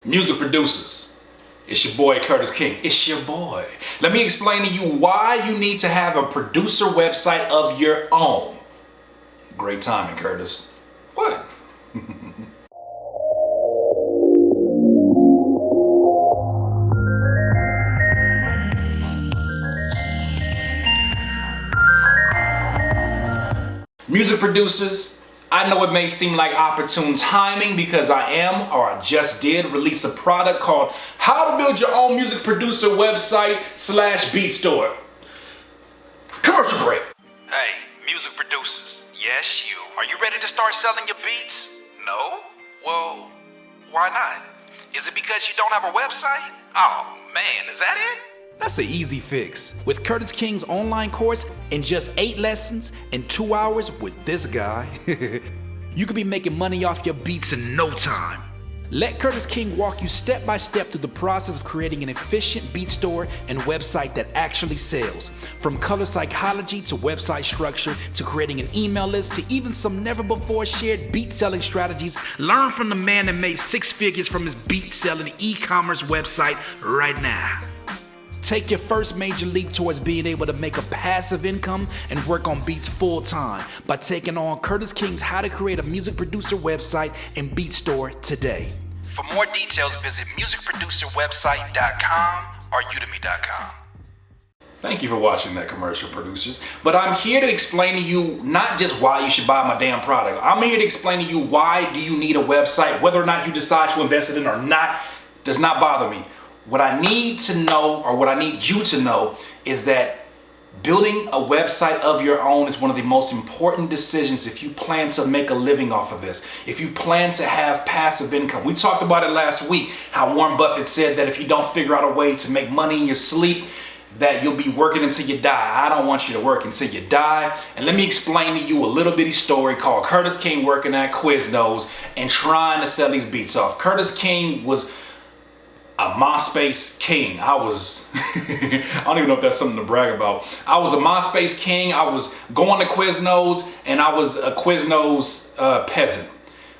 Music producers, it's your boy Curtis King. It's your boy. Let me explain to you why you need to have a producer website of your own. Great timing, Curtis. What? Music producers, I know it may seem like opportune timing because I just did release a product called How to Build Your Own Music Producer Website / Beat Store. Commercial break. Hey, music producers, yes you. Are you ready to start selling your beats? No? Well, why not? Is it because you don't have a website? Oh man, is that it? That's an easy fix. With Curtis King's online course, in just 8 lessons and 2 hours with this guy, you could be making money off your beats in no time. Let Curtis King walk you step by step through the process of creating an efficient beat store and website that actually sells. From color psychology to website structure to creating an email list to even some never before shared beat selling strategies, learn from the man that made 6 figures from his beat selling e-commerce website right now. Take your first major leap towards being able to make a passive income and work on beats full time by taking on Curtis King's How to Create a Music Producer Website and Beat Store today. For more details, visit musicproducerwebsite.com or udemy.com. Thank you for watching that commercial, producers. But I'm here to explain to you not just why you should buy my damn product. I'm here to explain to you why do you need a website. Whether or not you decide to invest in it or not does not bother me. What I need to know, or what I need you to know, is that building a website of your own is one of the most important decisions if you plan to make a living off of this. If you plan to have passive income. We talked about it last week, how Warren Buffett said that if you don't figure out a way to make money in your sleep, that you'll be working until you die. I don't want you to work until you die. And let me explain to you a little bitty story called Curtis King working at Quiznos and trying to sell these beats off. Curtis King was a MySpace king. I don't even know if that's something to brag about. I was a MySpace king. I was going to Quiznos and I was a Quiznos peasant.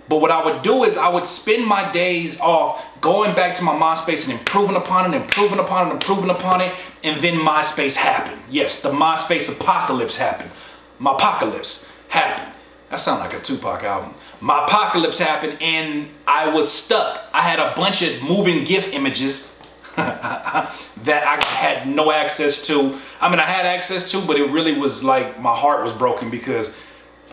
But what I would do is I would spend my days off going back to my MySpace and improving upon it, improving upon it, improving upon it. And then MySpace happened. Yes, the MySpace apocalypse happened. My apocalypse happened. That sounds like a Tupac album. My apocalypse happened and I was stuck. I had a bunch of moving GIF images that I had no access to. I mean, I had access to, but it really was like my heart was broken because,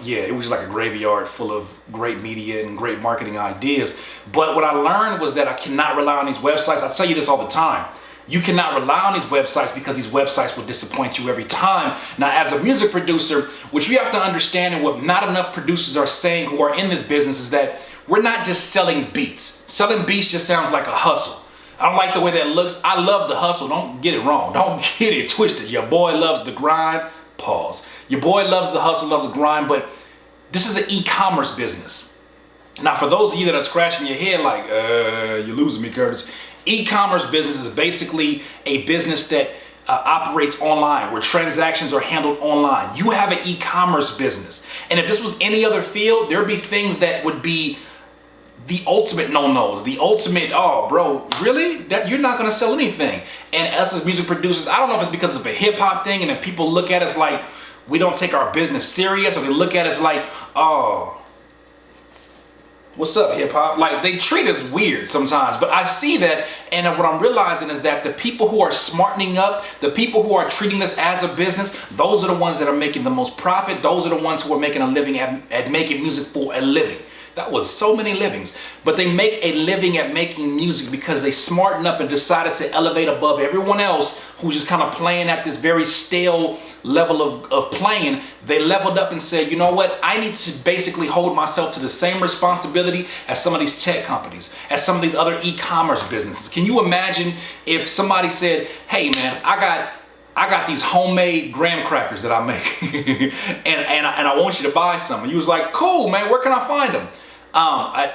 yeah, it was like a graveyard full of great media and great marketing ideas. But what I learned was that I cannot rely on these websites. I tell you this all the time. You cannot rely on these websites because these websites will disappoint you every time. Now, as a music producer, what you have to understand and what not enough producers are saying who are in this business is that we're not just selling beats. Selling beats just sounds like a hustle. I don't like the way that looks. I love the hustle. Don't get it wrong. Don't get it twisted. Your boy loves the grind. Pause. Your boy loves the hustle, loves the grind, but this is an e-commerce business. Now, for those of you that are scratching your head like, you're losing me, Curtis. E-commerce business is basically a business that operates online, where transactions are handled online. You have an e-commerce business. And if this was any other field, there'd be things that would be the ultimate no-nos, the ultimate, oh, bro, really? That you're not gonna sell anything. And us as music producers, I don't know if it's because of a hip-hop thing and if people look at us like we don't take our business serious, or they look at us like, oh, what's up, hip hop? Like, they treat us weird sometimes, but I see that, and what I'm realizing is that the people who are smartening up, the people who are treating this as a business, those are the ones that are making the most profit. Those are the ones who are making a living at making music for a living. That was so many livings, but they make a living at making music because they smartened up and decided to elevate above everyone else who's just kind of playing at this very stale level of playing. They leveled up and said, you know what? I need to basically hold myself to the same responsibility as some of these tech companies, as some of these other e-commerce businesses. Can you imagine if somebody said, hey man, I got these homemade graham crackers that I make and I want you to buy some. And you was like, cool, man, where can I find them? At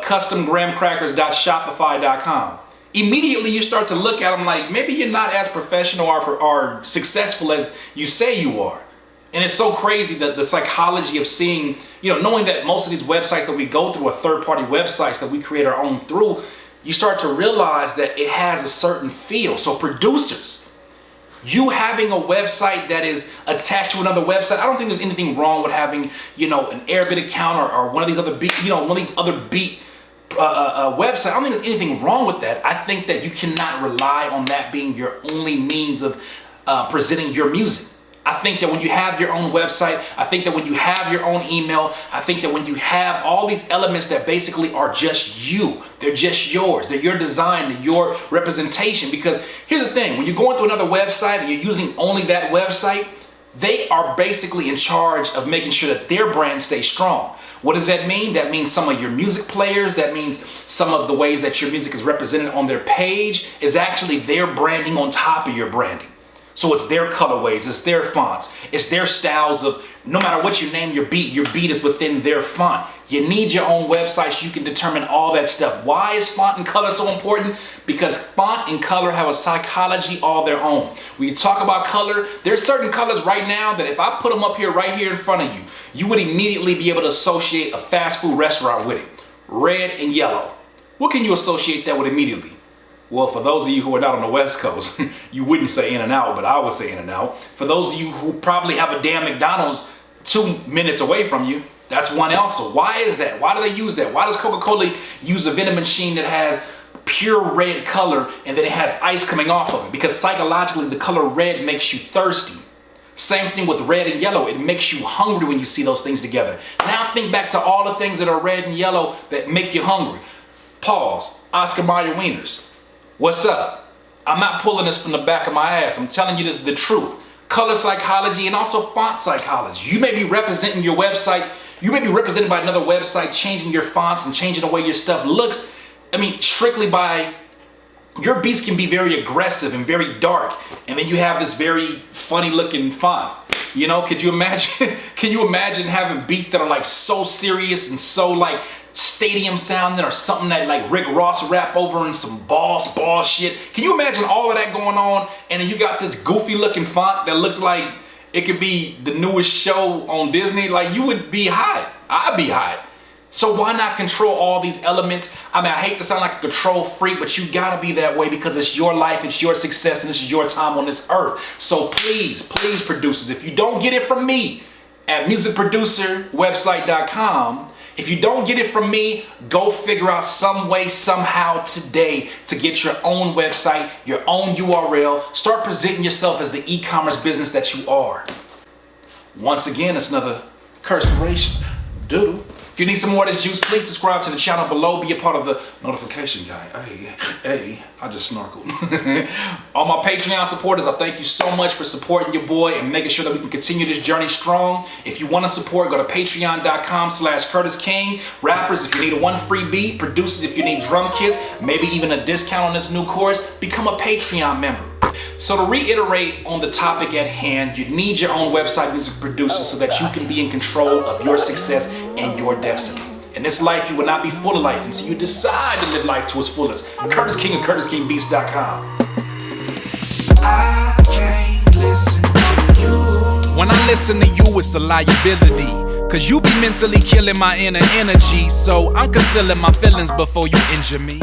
customgrahamcrackers.shopify.com. Immediately you start to look at them like maybe you're not as professional or successful as you say you are. And it's so crazy that the psychology of seeing, knowing that most of these websites that we go through are third-party websites that we create our own through, you start to realize that it has a certain feel. So producers, you having a website that is attached to another website, I don't think there's anything wrong with having, an Airbnb account or one of these other beat, one of these other beat website. I don't think there's anything wrong with that. I think that you cannot rely on that being your only means of presenting your music. I think that when you have your own website, I think that when you have your own email, I think that when you have all these elements that basically are just you, they're just yours, they're your design, they're your representation. Because here's the thing, when you're going to another website and you're using only that website, they are basically in charge of making sure that their brand stays strong. What does that mean? That means some of your music players, that means some of the ways that your music is represented on their page is actually their branding on top of your branding. So it's their colorways, it's their fonts, it's their styles of, no matter what you name your beat is within their font. You need your own website so you can determine all that stuff. Why is font and color so important? Because font and color have a psychology all their own. When you talk about color, there's certain colors right now that if I put them up here, right here in front of you, you would immediately be able to associate a fast food restaurant with it. Red and yellow. What can you associate that with immediately? Well, for those of you who are not on the West Coast, you wouldn't say In-N-Out, but I would say In-N-Out. For those of you who probably have a damn McDonald's 2 minutes away from you, that's one also. Why is that? Why do they use that? Why does Coca-Cola use a vending machine that has pure red color and then it has ice coming off of it? Because psychologically, the color red makes you thirsty. Same thing with red and yellow. It makes you hungry when you see those things together. Now think back to all the things that are red and yellow that make you hungry. Pause. Oscar Mayer Wieners. What's up? I'm not pulling this from the back of my ass. I'm telling you this is the truth. Color psychology and also font psychology. You may be representing your website. You may be represented by another website, changing your fonts and changing the way your stuff looks. strictly by, your beats can be very aggressive and very dark. And then you have this very funny looking font. Could you imagine, can you imagine having beats that are like so serious and so like stadium sounding, or something that like Rick Ross rap over in some boss shit? Can you imagine all of that going on, and then you got this goofy looking font that looks like it could be the newest show on Disney? Like, you would be hot. I'd be hot. So why not control all these elements? I hate to sound like a control freak, but you gotta be that way because it's your life, it's your success, and this is your time on this earth. So please producers, if you don't get it from me at musicproducerwebsite.com, if you don't get it from me, go figure out some way, somehow today to get your own website, your own URL. Start presenting yourself as the e-commerce business that you are. Once again, it's another Curtspiration. Doodle. If you need some more of this juice, please subscribe to the channel below. Be a part of the notification guy. Hey, I just snorkeled. All my Patreon supporters, I thank you so much for supporting your boy and making sure that we can continue this journey strong. If you want to support, go to patreon.com/CurtisKing. Rappers, if you need one free beat. Producers, if you need drum kits, maybe even a discount on this new course, become a Patreon member. So to reiterate on the topic at hand, you need your own website music producer so that you can be in control of your success and your destiny. In this life, you will not be full of life until you decide to live life to its fullest. Curtis King of CurtisKingBeats.com. I can't listen to you. When I listen to you, it's a liability. Cause you be mentally killing my inner energy. So I'm concealing my feelings before you injure me.